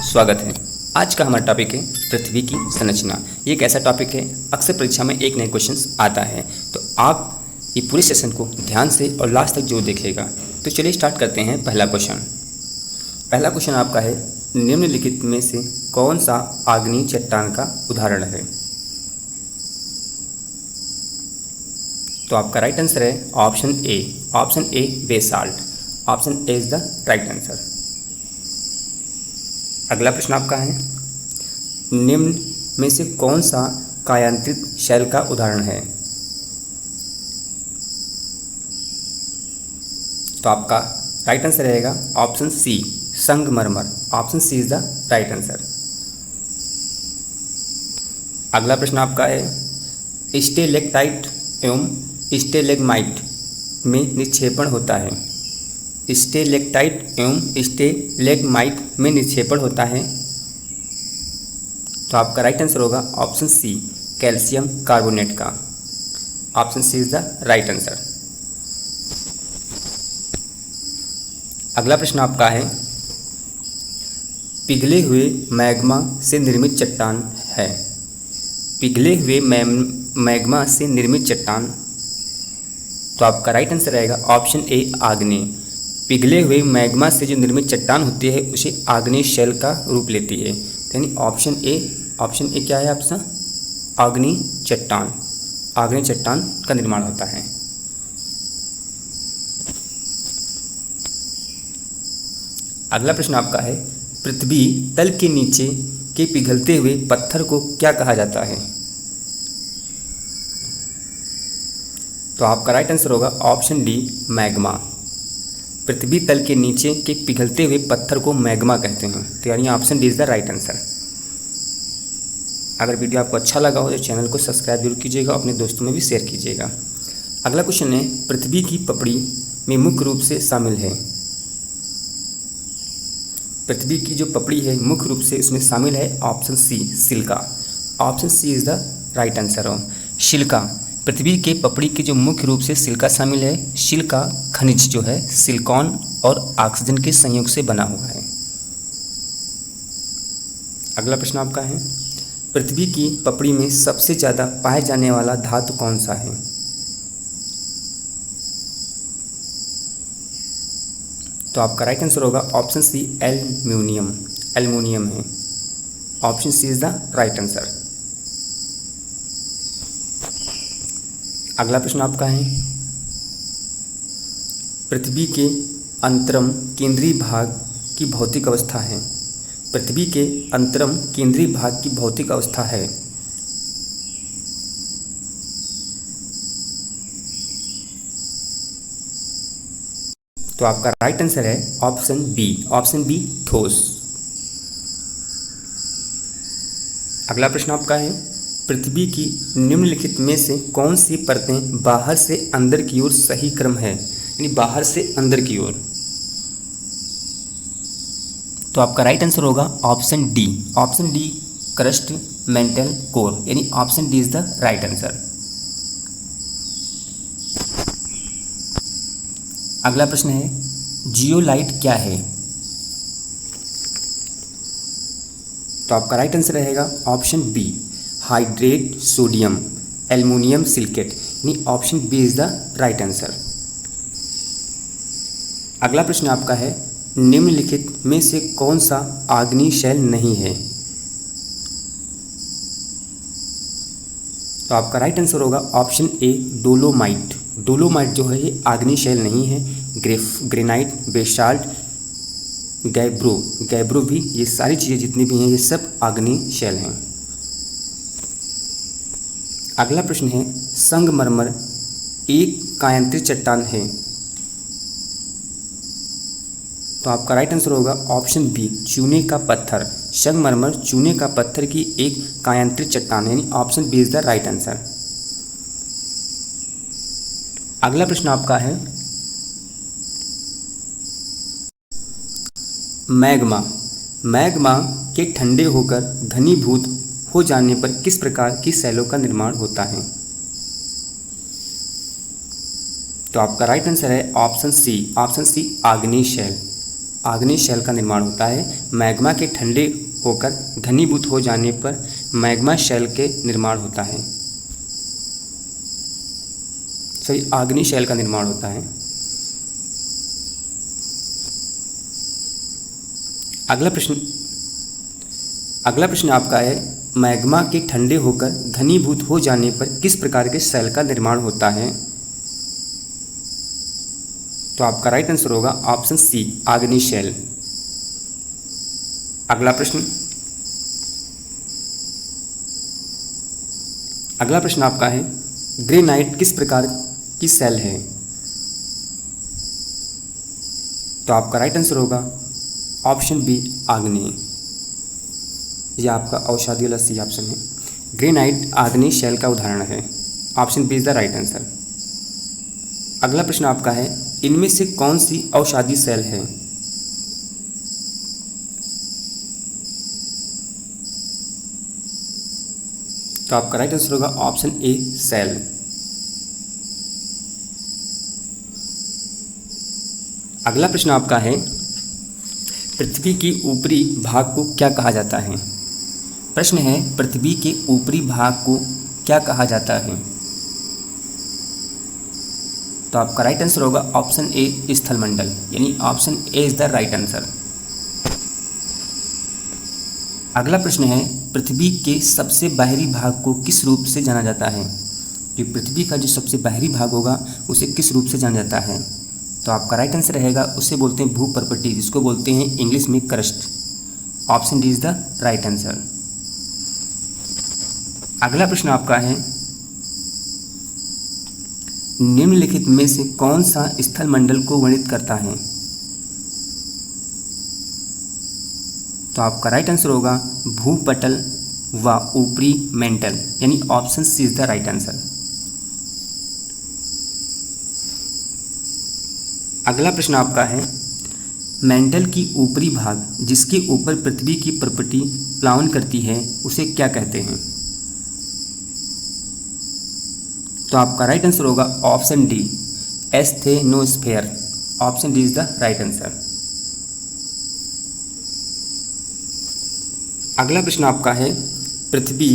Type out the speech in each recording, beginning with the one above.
स्वागत है। आज का हमारा टॉपिक है पृथ्वी की संरचना। ये एक ऐसा टॉपिक है अक्सर परीक्षा में एक नए क्वेश्चन आता है, तो आप ये पूरे सेशन को ध्यान से और लास्ट तक जो देखेगा। तो चलिए स्टार्ट करते हैं। पहला क्वेश्चन आपका है, निम्नलिखित में से कौन सा आग्नेय चट्टान का उदाहरण है। तो आपका राइट आंसर है option A basalt. Option A is the right answer. अगला प्रश्न आपका है, निम्न में से कौन सा कायांतरित शैल का उदाहरण है। तो आपका राइट आंसर रहेगा ऑप्शन सी संगमरमर। Option C is the right answer. अगला प्रश्न आपका है, स्टेलेक्टाइट एवं स्टेलेग्माइट में निक्षेपण होता है। स्टेलेक्टाइट एवं स्टेलेग्माइट में निक्षेपण होता है। तो आपका राइट आंसर होगा ऑप्शन सी कैल्शियम कार्बोनेट का। Option C is the right answer. अगला प्रश्न आपका है, पिघले हुए मैग्मा से निर्मित चट्टान है। पिघले हुए मैग्मा से निर्मित चट्टान। तो आपका राइट आंसर रहेगा ऑप्शन ए आग्नेय। पिघले हुए मैग्मा से जो निर्मित चट्टान होती है उसे आग्नेय शैल का रूप लेती है। यानी ऑप्शन ए क्या है आपका, आग्नेय चट्टान। आग्नेय चट्टान का निर्माण होता है। अगला प्रश्न आपका है, पृथ्वी तल के नीचे के पिघलते हुए पत्थर को क्या कहा जाता है। तो आपका राइट आंसर होगा ऑप्शन डी मैग्मा। पृथ्वी तल के नीचे के पिघलते हुए पत्थर को मैग्मा कहते हैं। तो यानी option D is the right answer. अगर वीडियो आपको अच्छा लगा हो तो चैनल को सब्सक्राइब जरूर कीजिएगा, अपने दोस्तों में भी शेयर कीजिएगा। अगला क्वेश्चन है, पृथ्वी की पपड़ी में मुख्य रूप से शामिल है। पृथ्वी की जो पपड़ी है मुख्य रूप से इसमें शामिल है option C silica. Option C is the right answer. Silica, पृथ्वी के पपड़ी के जो मुख्य रूप से सिलिका शामिल है। सिलिका खनिज जो है सिलिकॉन और ऑक्सीजन के संयोग से बना हुआ है। अगला प्रश्न आपका है, पृथ्वी की पपड़ी में सबसे ज़्यादा पाए जाने वाला धातु कौन सा है। तो आपका राइट आंसर होगा ऑप्शन सी एल्यूमिनियम। एल्यूमिनियम है। Option C is the right answer. अगला प्रश्न आपका है, पृथ्वी के अंतरम केंद्रीय भाग की भौतिक अवस्था है। पृथ्वी के अंतरम केंद्रीय भाग की भौतिक अवस्था है। तो आपका राइट आंसर है ऑप्शन बी ठोस। अगला प्रश्न आपका है, पृथ्वी की निम्नलिखित में से कौन सी परतें बाहर से अंदर की ओर सही क्रम है। यानी बाहर से अंदर की ओर। तो आपका राइट आंसर होगा option D crust mantle core. यानी option D is the right answer. अगला प्रश्न है, जियोलाइट क्या है। तो आपका राइट आंसर रहेगा option B hydrate sodium aluminium silicate. यानी option B is the right answer. अगला प्रश्न आपका है, निम्नलिखित में से कौन सा आग्नेय शैल नहीं है। तो आपका राइट आंसर होगा ऑप्शन ए डोलोमाइट। डोलोमाइट जो है ये आग्नेय शैल नहीं है। ग्रेनाइट, बेसाल्ट, गैब्रो भी, ये सारी चीज़ें जितनी भी हैं ये सब आग्नेय शैल हैं। अगला प्रश्न है, संगमरमर एक कायांतरित चट्टान है। तो आपका राइट आंसर होगा ऑप्शन बी चूने का पत्थर। संगमरमर चूने का पत्थर की एक कायांतरित चट्टान है। यानी option B is the right answer. अगला प्रश्न आपका है, मैग्मा के ठंडे होकर घनीभूत हो जाने पर किस प्रकार की शैलों का निर्माण होता है। तो आपका राइट आंसर है ऑप्शन सी आग्नेय शैल। आग्नेय शेल का निर्माण होता है। मैग्मा के ठंडे होकर घनीभूत हो जाने पर मैग्मा शेल के निर्माण होता है। सही, आग्नेय शेल का निर्माण होता है। अगला प्रश्न आपका है, मैग्मा के ठंडे होकर घनीभूत हो जाने पर किस प्रकार के शेल का निर्माण होता है? तो आपका राइट आंसर होगा ऑप्शन सी, आग्नेय शेल। अगला प्रश्न आपका है, ग्रेनाइट किस प्रकार की शेल है? तो आपका राइट आंसर होगा ऑप्शन बी, आग्नेय। यह आपका औषधि वाला सी ऑप्शन है। ग्रेनाइट आग्नेय शेल का उदाहरण है। Option B is the right answer. अगला प्रश्न आपका है, इनमें से कौन सी औषधि शेल है? तो आपका राइट आंसर होगा ऑप्शन ए, सेल। अगला प्रश्न आपका है, पृथ्वी के ऊपरी भाग को क्या कहा जाता है? प्रश्न है, पृथ्वी के ऊपरी भाग को क्या कहा जाता है? तो आपका राइट आंसर होगा ऑप्शन ए, स्थलमंडल, यानी option A is the right answer. अगला प्रश्न है, पृथ्वी के सबसे बाहरी भाग को किस रूप से जाना जाता है? जो पृथ्वी का जो सबसे बाहरी भाग होगा उसे किस रूप से जाना जाता है? तो आपका राइट आंसर रहेगा, उसे बोलते हैं भूपर्पटी, जिसको बोलते हैं इंग्लिश में crust. Option D is the right answer. अगला प्रश्न आपका है, निम्नलिखित में से कौन सा स्थलमंडल को वर्णित करता है? तो आपका राइट आंसर होगा भूपटल व ऊपरी मेंटल, यानी option C is the right answer. अगला प्रश्न आपका है, मेंटल की ऊपरी भाग जिसके ऊपर पृथ्वी की प्रॉपर्टी प्लावन करती है उसे क्या कहते हैं? तो आपका राइट आंसर होगा option D, asthenosphere. Option D is the right answer. अगला प्रश्न आपका है, पृथ्वी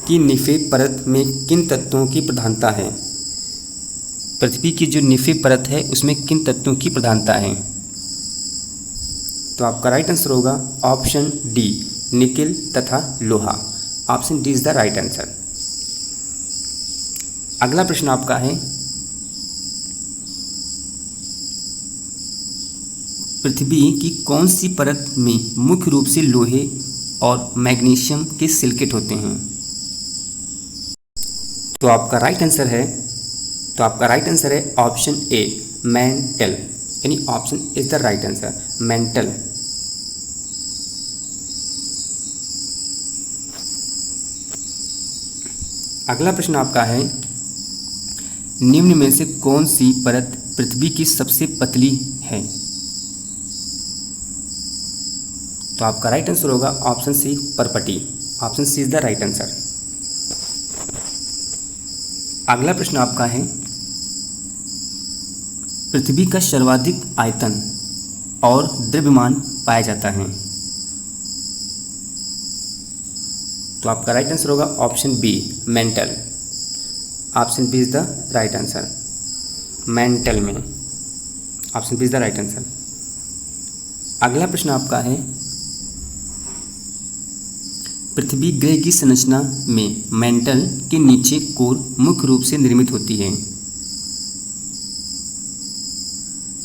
की निफे परत में किन तत्वों की प्रधानता है? पृथ्वी की जो निफे परत है उसमें किन तत्वों की प्रधानता है? तो आपका राइट आंसर होगा ऑप्शन डी, निकेल तथा लोहा। Option D is the right answer. अगला प्रश्न आपका है, पृथ्वी की कौन सी परत में मुख्य रूप से लोहे और मैग्नीशियम के सिलिकेट होते हैं? तो आपका राइट आंसर है ऑप्शन ए, मेंटल, यानी option is the right answer, mental. अगला प्रश्न आपका है, निम्न में से कौन सी परत पृथ्वी की सबसे पतली है? तो आपका राइट आंसर होगा ऑप्शन सी, परपटी। Option C is the right answer. अगला प्रश्न आपका है, पृथ्वी का सर्वाधिक आयतन और द्रव्यमान पाया जाता है? तो आपका राइट आंसर होगा option B, mantle. Option B is the right answer, mantle में। Option B is the right answer. अगला प्रश्न आपका है, पृथ्वी ग्रह की संरचना में मेंटल के नीचे कोर मुख्य रूप से निर्मित होती है?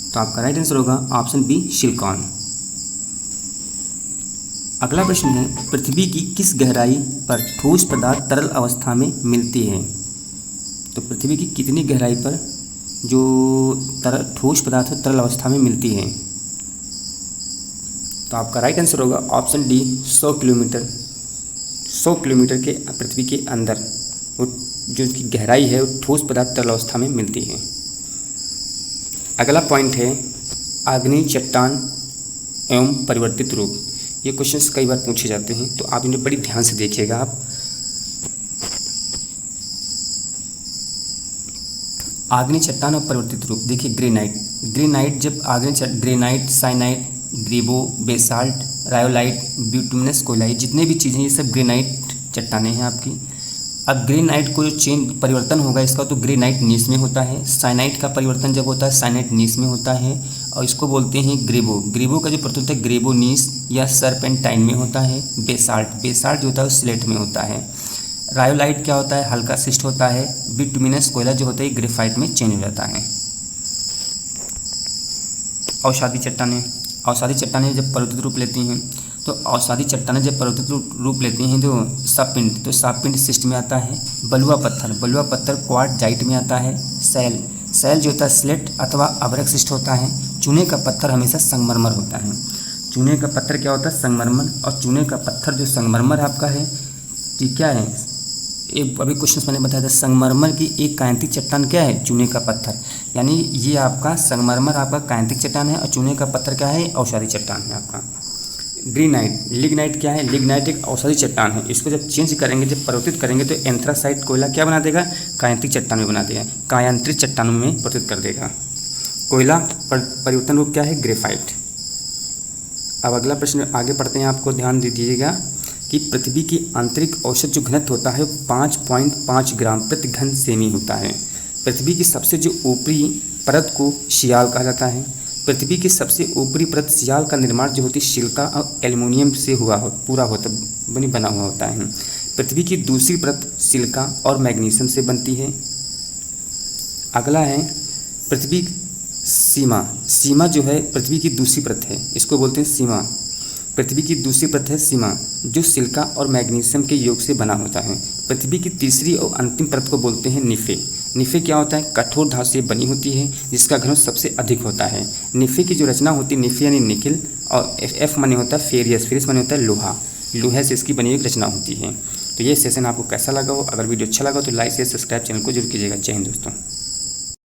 तो आपका राइट आंसर होगा ऑप्शन बी, सिलिकॉन। अगला प्रश्न है, पृथ्वी की किस गहराई पर ठोस पदार्थ तरल अवस्था में मिलती है? तो पृथ्वी की कितनी गहराई पर जो ठोस पदार्थ तरल अवस्था में मिलती है? तो आपका राइट आंसर होगा ऑप्शन डी, 100 किलोमीटर। 100 किलोमीटर के पृथ्वी के अंदर वो जो उसकी गहराई है वो ठोस पदार्थ तरल अवस्था में मिलती है। अगला पॉइंट है, आग्नेय चट्टान एवं परिवर्तित रूप। ये क्वेश्चंस कई बार पूछे जाते हैं, तो आप इन्हें बड़ी ध्यान से देखिएगा। आप आग्नेय चट्टान और परिवर्तित रूप, देखिए ग्रेनाइट जब ग्रेनाइट, साइनाइट, ग्रेबो, बेसाल्ट, रायोलाइट, बिटुमिनस कोलाई, जितने भी चीज़ें ये सब ग्रेनाइट चट्टानें हैं आपकी। अब ग्रेनाइट को जो चेंज परिवर्तन होगा इसका तो ग्रेनाइट नीस में होता है। साइनाइट का परिवर्तन जब होता है साइनाइट नीस में होता है और इसको बोलते हैं ग्रेबो। ग्रेबो का जो प्रस्तुत है ग्रेबो नीस या सरपेंटाइन में होता है। बेसाल्ट जो होता है वो स्लेट में होता है। रायोलाइट क्या होता है, हल्का शिस्ट होता है। बिटुमिनस कोयला जो होता है ग्रेफाइट में चेंज हो जाता है। अवसादी चट्टानें जब परिवर्तित रूप लेती हैं तो अवसादी चट्टानें जब परिवर्तित रूप लेती हैं तो सापपिंड शिस्ट में आता है। बलुआ पत्थर क्वार्टजाइट में आता है। सैल जो होता है स्लेट अथवा अभ्रक शिस्ट होता है। चूने का पत्थर हमेशा संगमरमर होता है। चूने का पत्थर क्या होता है, संगमरमर। और चूने का पत्थर जो संगमरमर आपका है ये क्या है, एक अभी क्वेश्चन मैंने बताया था, संगमरमर की एक कायांतिक चट्टान क्या है, चूने का पत्थर। यानी ये आपका संगमरमर आपका कायांतिक चट्टान है और चूने का पत्थर क्या है, औषधि चट्टान है आपका। लिग्नाइट क्या है, लिग्नाइट एक औषधि चट्टान है। इसको जब चेंज करेंगे, जब परिवर्तित करेंगे तो एंथ्रासाइट कोयला क्या बना देगा, कायांतिक चट्टान में बना देगा, कायांत्रिक चट्टानों में परिवर्तित कर देगा। कोयला परिवर्तन रूप क्या है, ग्रेफाइट। अब अगला प्रश्न आगे पढ़ते हैं, आपको ध्यान दीजिएगा कि पृथ्वी की आंतरिक औसत जो घनत्व होता है 5.5 ग्राम प्रति घन सेमी होता है। पृथ्वी की सबसे जो ऊपरी परत को सियाल कहा जाता है। पृथ्वी की सबसे ऊपरी परत सियाल का निर्माण जो होती है सिलिका और एल्युमिनियम से बना हुआ होता है। पृथ्वी की दूसरी परत सिलिका और मैग्नीशियम से बनती है। अगला है पृथ्वी सीमा जो है पृथ्वी की दूसरी परत है, इसको बोलते हैं सीमा। पृथ्वी की दूसरी परत है सीमा, जो सिलिका और मैग्नीशियम के योग से बना होता है। पृथ्वी की तीसरी और अंतिम परत को बोलते हैं निफे। निफे क्या होता है, कठोर धातु से बनी होती है जिसका घनत्व सबसे अधिक होता है। निफे की जो रचना होती है, निफे यानी निकिल, और एफ माने होता है फेरियस माने होता है लोहे से इसकी बनी हुई रचना होती है। तो ये सेशन आपको कैसा लगा हो, अगर वीडियो अच्छा लगा तो लाइक शेयर सब्सक्राइब चैनल को जरूर कीजिएगा। जय हिंद दोस्तों।